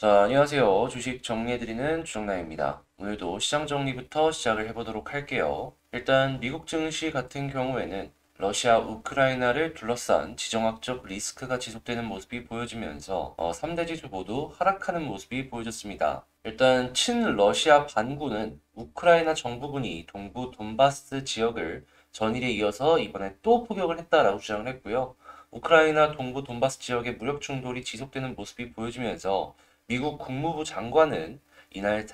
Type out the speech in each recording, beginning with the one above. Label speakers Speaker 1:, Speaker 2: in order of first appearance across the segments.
Speaker 1: 자, 안녕하세요. 주식 정리해드리는 주정남입니다. 오늘도 시장 정리부터 시작을 해보도록 할게요. 일단 미국 증시 같은 경우에는 러시아, 우크라이나를 둘러싼 지정학적 리스크가 지속되는 모습이 보여지면서 3대 지수 모두 하락하는 모습이 보여졌습니다. 일단 친러시아 반군은 우크라이나 정부군이 동부 돈바스 지역을 전일에 이어서 이번에 또 포격을 했다라고 주장을 했고요. 우크라이나 동부 돈바스 지역의 무력 충돌이 지속되는 모습이 보여지면서 미국 국무부 장관은 이날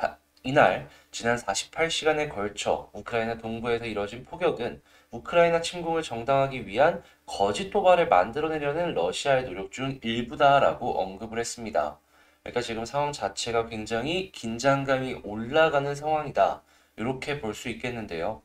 Speaker 1: 지난 48시간에 걸쳐 우크라이나 동부에서 이뤄진 포격은 우크라이나 침공을 정당화하기 위한 거짓 도발을 만들어내려는 러시아의 노력 중 일부다라고 언급을 했습니다. 그러니까 지금 상황 자체가 굉장히 긴장감이 올라가는 상황이다. 이렇게 볼 수 있겠는데요.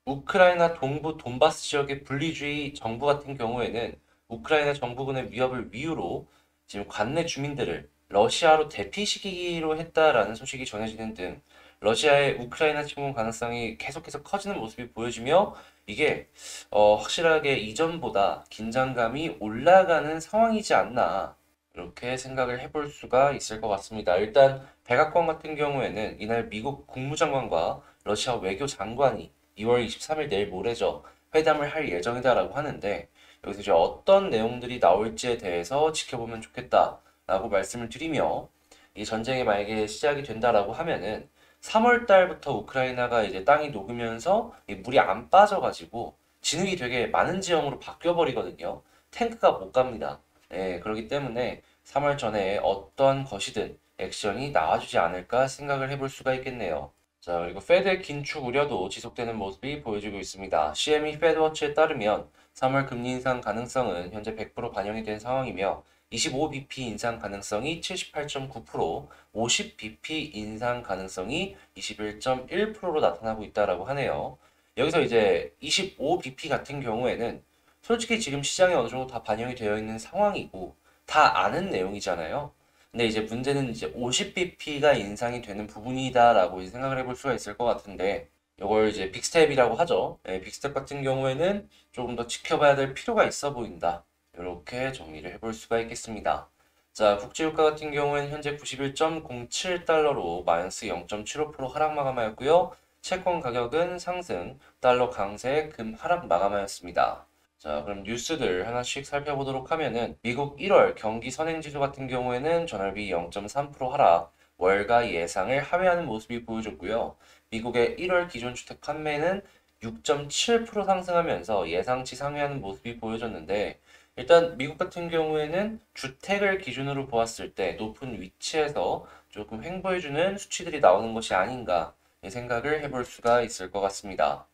Speaker 1: 우크라이나 동부 돈바스 지역의 분리주의 정부 같은 경우에는 우크라이나 정부군의 위협을 이유로 지금 관내 주민들을 러시아로 대피시키기로 했다라는 소식이 전해지는 등 러시아의 우크라이나 침공 가능성이 계속해서 커지는 모습이 보여지며 이게 확실하게 이전보다 긴장감이 올라가는 상황이지 않나 이렇게 생각을 해볼 수가 있을 것 같습니다. 일단 백악관 같은 경우에는 이날 미국 국무장관과 러시아 외교장관이 2월 23일 내일 모레죠. 회담을 할 예정이다라고 하는데 여기서 이제 어떤 내용들이 나올지에 대해서 지켜보면 좋겠다라고 말씀을 드리며 이 전쟁이 만약에 시작이 된다라고 하면은 3월 달부터 우크라이나가 이제 땅이 녹으면서 이 물이 안 빠져가지고 진흙이 되게 많은 지형으로 바뀌어 버리거든요. 탱크가 못 갑니다. 예, 그렇기 때문에 3월 전에 어떤 것이든 액션이 나와주지 않을까 생각을 해볼 수가 있겠네요. 자, 그리고 페드의 긴축 우려도 지속되는 모습이 보여지고 있습니다. CME 페드워치에 따르면 3월 금리 인상 가능성은 현재 100% 반영이 된 상황이며 25bp 인상 가능성이 78.9%, 50bp 인상 가능성이 21.1%로 나타나고 있다라고 하네요. 여기서 이제 25bp 같은 경우에는 솔직히 지금 시장에 어느 정도 다 반영이 되어 있는 상황이고 다 아는 내용이잖아요. 근데 이제 문제는 이제 50bp가 인상이 되는 부분이다라고 생각을 해볼 수가 있을 것 같은데 이걸 이제 빅스텝이라고 하죠. 네, 빅스텝 같은 경우에는 조금 더 지켜봐야 될 필요가 있어 보인다. 이렇게 정리를 해볼 수가 있겠습니다. 자, 국제유가 같은 경우에는 현재 91.07달러로 마이너스 0.75% 하락 마감하였고요. 채권 가격은 상승, 달러 강세, 금 하락 마감하였습니다. 자, 그럼 뉴스들 하나씩 살펴보도록 하면은 미국 1월 경기 선행지수 같은 경우에는 전월비 0.3% 하락, 월가 예상을 하회하는 모습이 보여졌고요. 미국의 1월 기존 주택 판매는 6.7% 상승하면서 예상치 상회하는 모습이 보여졌는데 일단 미국 같은 경우에는 주택을 기준으로 보았을 때 높은 위치에서 조금 횡보해주는 수치들이 나오는 것이 아닌가 생각을 해볼 수가 있을 것 같습니다.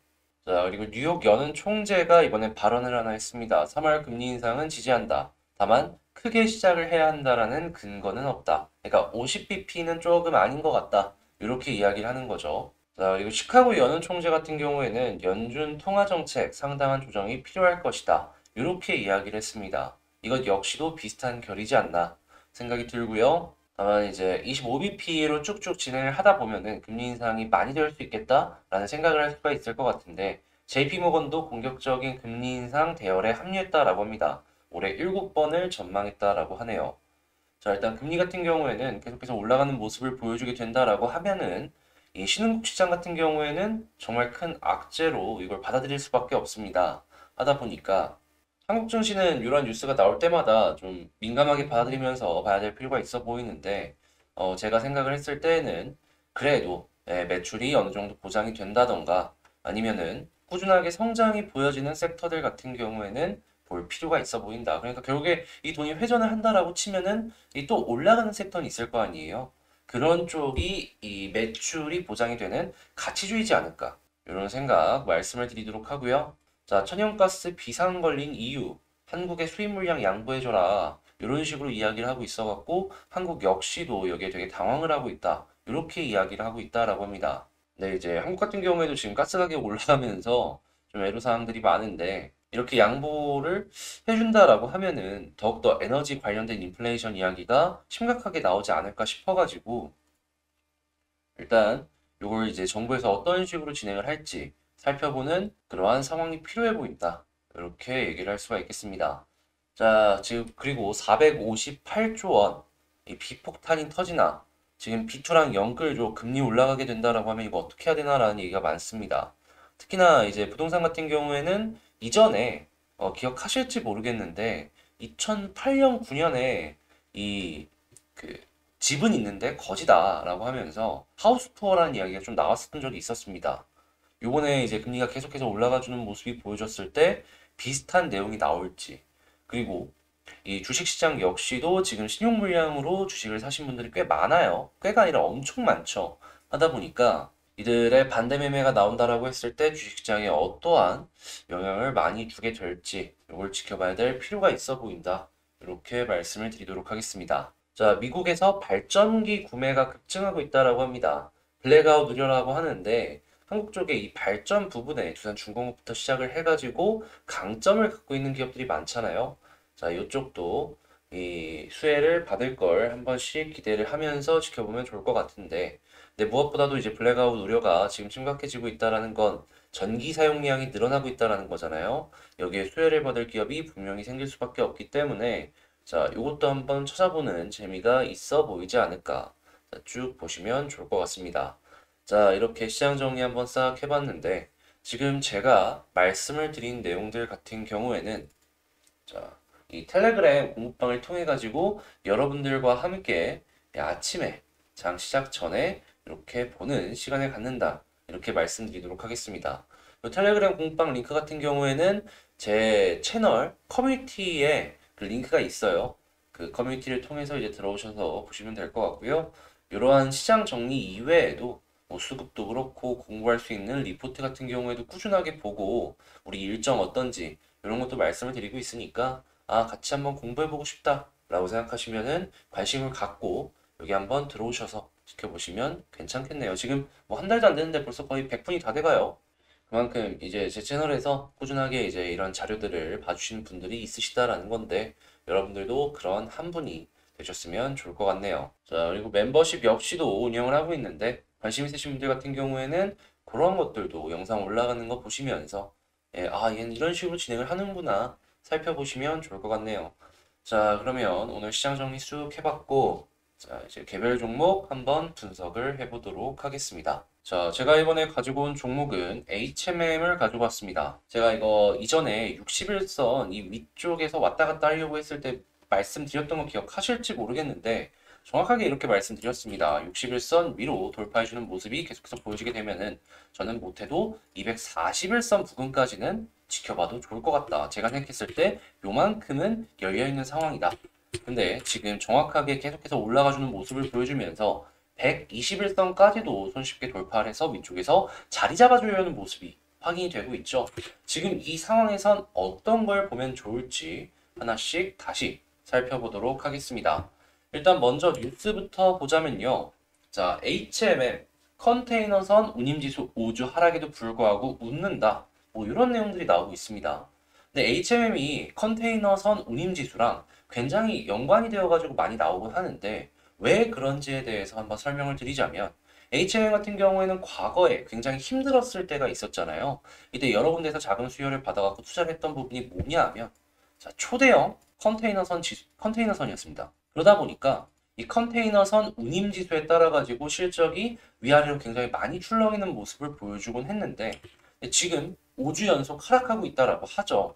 Speaker 1: 자, 그리고 뉴욕 연은 총재가 이번에 발언을 하나 했습니다. 3월 금리 인상은 지지한다. 다만 크게 시작을 해야 한다라는 근거는 없다. 그러니까 50bp는 조금 아닌 것 같다. 이렇게 이야기를 하는 거죠. 자, 그리고 시카고 연은 총재 같은 경우에는 연준 통화 정책 상당한 조정이 필요할 것이다. 이렇게 이야기를 했습니다. 이것 역시도 비슷한 결이지 않나 생각이 들고요. 다만 이제 25bp로 쭉쭉 진행을 하다 보면은 금리 인상이 많이 될 수 있겠다라는 생각을 할 수가 있을 것 같은데 JP모건도 공격적인 금리 인상 대열에 합류했다라고 합니다. 올해 7번을 전망했다라고 하네요. 자, 일단 금리 같은 경우에는 계속해서 올라가는 모습을 보여주게 된다라고 하면은 이 신흥국 시장 같은 경우에는 정말 큰 악재로 이걸 받아들일 수밖에 없습니다. 하다 보니까 한국 증시는 이런 뉴스가 나올 때마다 좀 민감하게 받아들이면서 봐야 될 필요가 있어 보이는데, 제가 생각을 했을 때에는 그래도 매출이 어느 정도 보장이 된다던가 아니면은 꾸준하게 성장이 보여지는 섹터들 같은 경우에는 볼 필요가 있어 보인다. 그러니까 결국에 이 돈이 회전을 한다라고 치면은 이 또 올라가는 섹터는 있을 거 아니에요. 그런 쪽이 이 매출이 보장이 되는 가치주의지 않을까. 이런 생각 말씀을 드리도록 하고요. 자, 천연가스 비상 걸린 이유, 한국의 수입 물량 양보해줘라. 이런 식으로 이야기를 하고 있어갖고 한국 역시도 여기에 되게 당황을 하고 있다. 이렇게 이야기를 하고 있다라고 합니다. 네, 이제 한국 같은 경우에도 지금 가스 가격이 올라가면서 좀 애로사항들이 많은데 이렇게 양보를 해준다라고 하면은 더욱더 에너지 관련된 인플레이션 이야기가 심각하게 나오지 않을까 싶어가지고 일단 이걸 이제 정부에서 어떤 식으로 진행을 할지 살펴보는 그러한 상황이 필요해 보인다. 이렇게 얘기를 할 수가 있겠습니다. 자, 지금 그리고 458조 원 이 비폭탄이 터지나 지금 B2랑 연끌죠. 금리 올라가게 된다라고 하면 이거 어떻게 해야 되나라는 얘기가 많습니다. 특히나 이제 부동산 같은 경우에는 이전에 기억하실지 모르겠는데 2008년 9년에 이 그 집은 있는데 거지다라고 하면서 하우스 투어라는 이야기가 좀 나왔었던 적이 있었습니다. 요번에 이제 금리가 계속해서 올라가주는 모습이 보여졌을 때 비슷한 내용이 나올지, 그리고 이 주식시장 역시도 지금 신용 물량으로 주식을 사신 분들이 꽤 많아요. 꽤가 아니라 엄청 많죠. 하다 보니까 이들의 반대 매매가 나온다라고 했을 때 주식시장에 어떠한 영향을 많이 주게 될지 이걸 지켜봐야 될 필요가 있어 보인다. 이렇게 말씀을 드리도록 하겠습니다. 자, 미국에서 발전기 구매가 급증하고 있다라고 합니다. 블랙아웃 우려라고 하는데 한국 쪽에 이 발전 부분에 두산 중공업부터 시작을 해가지고 강점을 갖고 있는 기업들이 많잖아요. 자, 이쪽도 이 수혜를 받을 걸 한 번씩 기대를 하면서 지켜보면 좋을 것 같은데, 근데 무엇보다도 이제 블랙아웃 우려가 지금 심각해지고 있다라는 건 전기 사용량이 늘어나고 있다라는 거잖아요. 여기에 수혜를 받을 기업이 분명히 생길 수밖에 없기 때문에 자, 이것도 한번 찾아보는 재미가 있어 보이지 않을까. 자, 쭉 보시면 좋을 것 같습니다. 자, 이렇게 시장 정리 한번 싹 해봤는데 지금 제가 말씀을 드린 내용들 같은 경우에는 자, 이 텔레그램 공부방을 통해 가지고 여러분들과 함께 아침에 장 시작 전에 이렇게 보는 시간을 갖는다. 이렇게 말씀드리도록 하겠습니다. 이 텔레그램 공부방 링크 같은 경우에는 제 채널 커뮤니티에 그 링크가 있어요. 그 커뮤니티를 통해서 이제 들어오셔서 보시면 될 것 같고요. 이러한 시장 정리 이외에도 뭐 수급도 그렇고 공부할 수 있는 리포트 같은 경우에도 꾸준하게 보고 우리 일정 어떤지 이런 것도 말씀을 드리고 있으니까 같이 한번 공부해보고 싶다라고 생각하시면은 관심을 갖고 여기 한번 들어오셔서 지켜보시면 괜찮겠네요. 지금 뭐 한 달도 안 됐는데 벌써 거의 100분이 다 돼가요. 그만큼 이제 제 채널에서 꾸준하게 이제 이런 자료들을 봐주시는 분들이 있으시다라는 건데 여러분들도 그런 한 분이 되셨으면 좋을 것 같네요. 자, 그리고 멤버십 역시도 운영을 하고 있는데 관심 있으신 분들 같은 경우에는 그런 것들도 영상 올라가는 거 보시면서 얘는 이런 식으로 진행을 하는구나 살펴보시면 좋을 것 같네요. 자, 그러면 오늘 시장 정리 쑥 해봤고, 자, 이제 개별 종목 한번 분석을 해보도록 하겠습니다. 자, 제가 이번에 가지고 온 종목은 HMM을 가지고 왔습니다. 제가 이거 이전에 61선 이 위쪽에서 왔다 갔다 하려고 했을 때 말씀드렸던 거 기억하실지 모르겠는데, 정확하게 이렇게 말씀드렸습니다. 61선 위로 돌파해주는 모습이 계속해서 보여지게 되면은 저는 못해도 241선 부근까지는 지켜봐도 좋을 것 같다. 제가 생각했을 때 요만큼은 열려있는 상황이다. 근데 지금 정확하게 계속해서 올라가주는 모습을 보여주면서 121선까지도 손쉽게 돌파를 해서 위쪽에서 자리 잡아주려는 모습이 확인이 되고 있죠. 지금 이 상황에선 어떤 걸 보면 좋을지 하나씩 다시 살펴보도록 하겠습니다. 일단 먼저 뉴스부터 보자면요. 자, HMM 컨테이너선 운임지수 5주 하락에도 불구하고 웃는다. 뭐 이런 내용들이 나오고 있습니다. 근데 HMM이 컨테이너선 운임지수랑 굉장히 연관이 되어가지고 많이 나오곤 하는데 왜 그런지에 대해서 한번 설명을 드리자면 HMM 같은 경우에는 과거에 굉장히 힘들었을 때가 있었잖아요. 이때 여러 군데서 작은 수요를 받아갖고 투자를 했던 부분이 뭐냐 하면 자, 초대형 컨테이너선이었습니다. 그러다 보니까 이 컨테이너선 운임지수에 따라 가지고 실적이 위아래로 굉장히 많이 출렁이는 모습을 보여주곤 했는데 지금 5주 연속 하락하고 있다라고 하죠.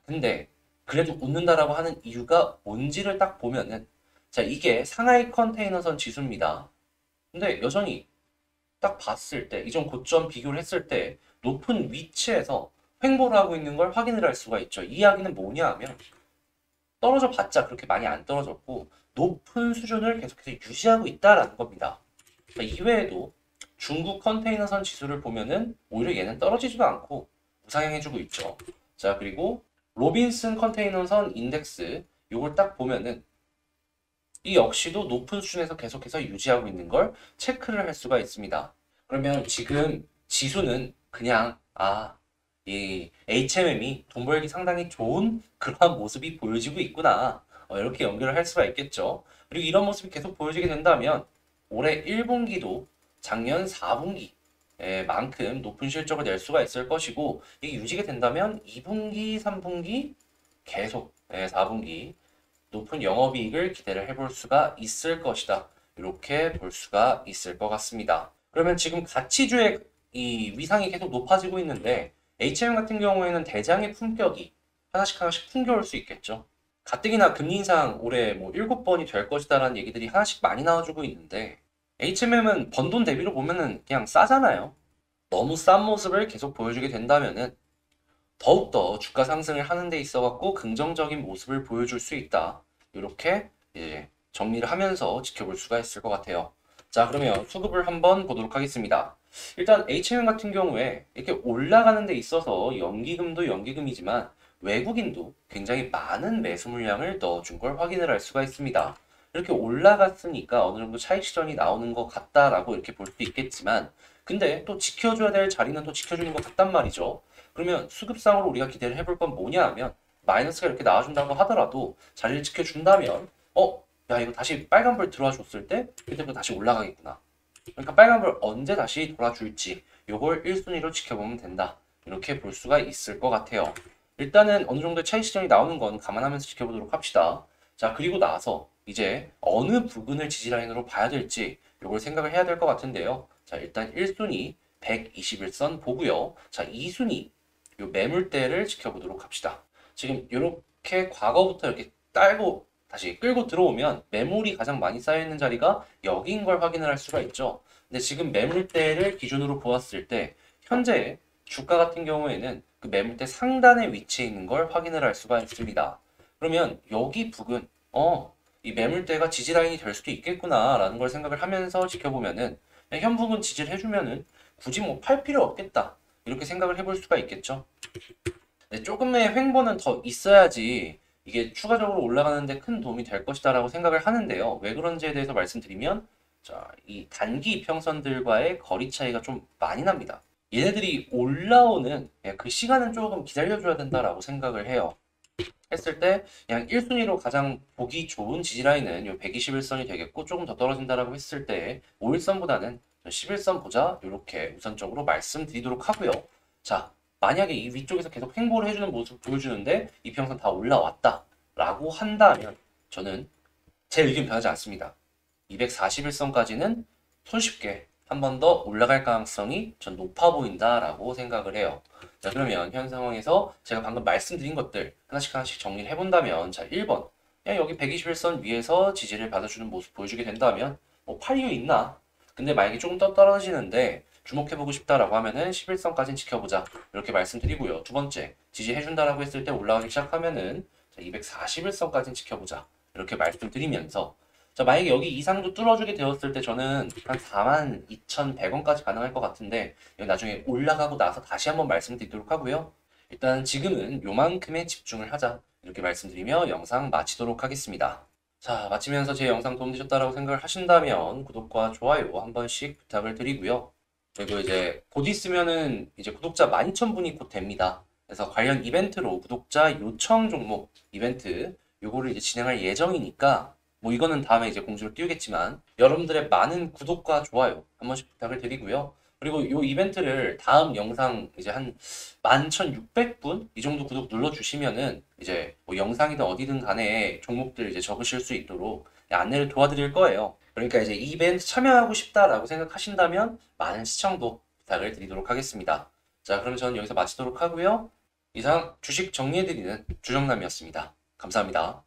Speaker 1: 근데 그래도 웃는다라고 하는 이유가 뭔지를 딱 보면은 자, 이게 상하이 컨테이너선 지수입니다. 근데 여전히 딱 봤을 때 이전 고점 비교를 했을 때 높은 위치에서 횡보를 하고 있는 걸 확인을 할 수가 있죠. 이 이야기는 뭐냐 하면 떨어져 봤자 그렇게 많이 안 떨어졌고 높은 수준을 계속해서 유지하고 있다라는 겁니다. 이외에도 중국 컨테이너선 지수를 보면은 오히려 얘는 떨어지지도 않고 우상향해주고 있죠. 자, 그리고 로빈슨 컨테이너선 인덱스 요걸 딱 보면은 이 역시도 높은 수준에서 계속해서 유지하고 있는 걸 체크를 할 수가 있습니다. 그러면 지금 지수는 그냥 이 HMM이 돈 벌기 상당히 좋은 그러한 모습이 보여지고 있구나. 이렇게 연결을 할 수가 있겠죠. 그리고 이런 모습이 계속 보여지게 된다면 올해 1분기도 작년 4분기 만큼 높은 실적을 낼 수가 있을 것이고 이게 유지가 된다면 2분기, 3분기 계속 4분기 높은 영업이익을 기대를 해볼 수가 있을 것이다. 이렇게 볼 수가 있을 것 같습니다. 그러면 지금 가치주의 이 위상이 계속 높아지고 있는데 HM 같은 경우에는 대장의 품격이 하나씩 하나씩 풍겨올 수 있겠죠. 가뜩이나 금리 인상 올해 뭐 7번이 될 것이다라는 얘기들이 하나씩 많이 나와주고 있는데 HMM은 번 돈 대비로 보면은 그냥 싸잖아요. 너무 싼 모습을 계속 보여주게 된다면은 더욱더 주가 상승을 하는 데 있어 갖고 긍정적인 모습을 보여줄 수 있다. 이렇게 이제 정리를 하면서 지켜볼 수가 있을 것 같아요. 자, 그러면 수급을 한번 보도록 하겠습니다. 일단 HM 같은 경우에 이렇게 올라가는 데 있어서 연기금도 연기금이지만 외국인도 굉장히 많은 매수 물량을 넣어준 걸 확인을 할 수가 있습니다. 이렇게 올라갔으니까 어느 정도 차익 실현이 나오는 것 같다라고 이렇게 볼 수 있겠지만 근데 또 지켜줘야 될 자리는 또 지켜주는 것 같단 말이죠. 그러면 수급상으로 우리가 기대를 해볼 건 뭐냐 하면 마이너스가 이렇게 나와준다고 하더라도 자리를 지켜준다면 야 이거 다시 빨간불 들어와 줬을 때 그때부터 다시 올라가겠구나. 그러니까 빨간불 언제 다시 돌아줄지 요걸 1순위로 지켜보면 된다. 이렇게 볼 수가 있을 것 같아요. 일단은 어느 정도 차익 실현이 나오는 건 감안하면서 지켜보도록 합시다. 자, 그리고 나서 이제 어느 부분을 지지라인으로 봐야 될지 요걸 생각을 해야 될 것 같은데요. 자, 일단 1순위 121선 보고요. 자, 2순위 요 매물대를 지켜보도록 합시다. 지금 이렇게 과거부터 이렇게 딸고 다시 끌고 들어오면 매물이 가장 많이 쌓여있는 자리가 여기인 걸 확인을 할 수가 있죠. 근데 지금 매물대를 기준으로 보았을 때 현재 주가 같은 경우에는 그 매물대 상단에 위치해 있는 걸 확인을 할 수가 있습니다. 그러면 여기 부근 이 매물대가 지지라인이 될 수도 있겠구나 라는 걸 생각을 하면서 지켜보면은 현 부분 지지를 해주면은 굳이 뭐 팔 필요 없겠다 이렇게 생각을 해볼 수가 있겠죠. 네, 조금의 횡보는 더 있어야지 이게 추가적으로 올라가는데 큰 도움이 될 것이다 라고 생각을 하는데요. 왜 그런지에 대해서 말씀드리면 자, 이 단기 이평선들과의 거리 차이가 좀 많이 납니다. 얘네들이 올라오는 그 시간은 조금 기다려줘야 된다라고 생각을 해요. 했을 때 그냥 1순위로 가장 보기 좋은 지지라인은 요 121선이 되겠고 조금 더 떨어진다라고 했을 때 5일선보다는 11선 보자 이렇게 우선적으로 말씀드리도록 하고요. 자, 만약에 이 위쪽에서 계속 횡보를 해주는 모습을 보여주는데 이평선 다 올라왔다 라고 한다면 저는 제 의견 변하지 않습니다. 241선까지는 손쉽게 한 번 더 올라갈 가능성이 전 높아 보인다라고 생각을 해요. 자, 그러면 현 상황에서 제가 방금 말씀드린 것들 하나씩 하나씩 정리를 해본다면 자, 1번 그냥 여기 121선 위에서 지지를 받아주는 모습 보여주게 된다면 뭐 팔 이유 있나? 근데 만약에 조금 더 떨어지는데 주목해보고 싶다라고 하면은 11선까지는 지켜보자 이렇게 말씀드리고요. 두 번째 지지해준다라고 했을 때 올라가기 시작하면은 241선까지는 지켜보자 이렇게 말씀드리면서 자, 만약에 여기 이상도 뚫어주게 되었을 때 저는 한 42,100원까지 가능할 것 같은데 여기 나중에 올라가고 나서 다시 한번 말씀드리도록 하고요. 일단 지금은 요만큼에 집중을 하자 이렇게 말씀드리며 영상 마치도록 하겠습니다. 자, 마치면서 제 영상 도움되셨다라고 생각을 하신다면 구독과 좋아요 한 번씩 부탁을 드리고요. 그리고 이제 곧 있으면은 이제 구독자 12,000분이 곧 됩니다. 그래서 관련 이벤트로 구독자 요청 종목 이벤트 요거를 이제 진행할 예정이니까 뭐 이거는 다음에 이제 공지를 띄우겠지만 여러분들의 많은 구독과 좋아요 한 번씩 부탁을 드리고요. 그리고 이 이벤트를 다음 영상 이제 한 11,600분 이 정도 구독 눌러주시면은 이제 뭐 영상이든 어디든 간에 종목들 이제 적으실 수 있도록 안내를 도와드릴 거예요. 그러니까 이제 이 이벤트 참여하고 싶다라고 생각하신다면 많은 시청도 부탁을 드리도록 하겠습니다. 자, 그럼 저는 여기서 마치도록 하고요. 이상 주식 정리해드리는 주정남이었습니다. 감사합니다.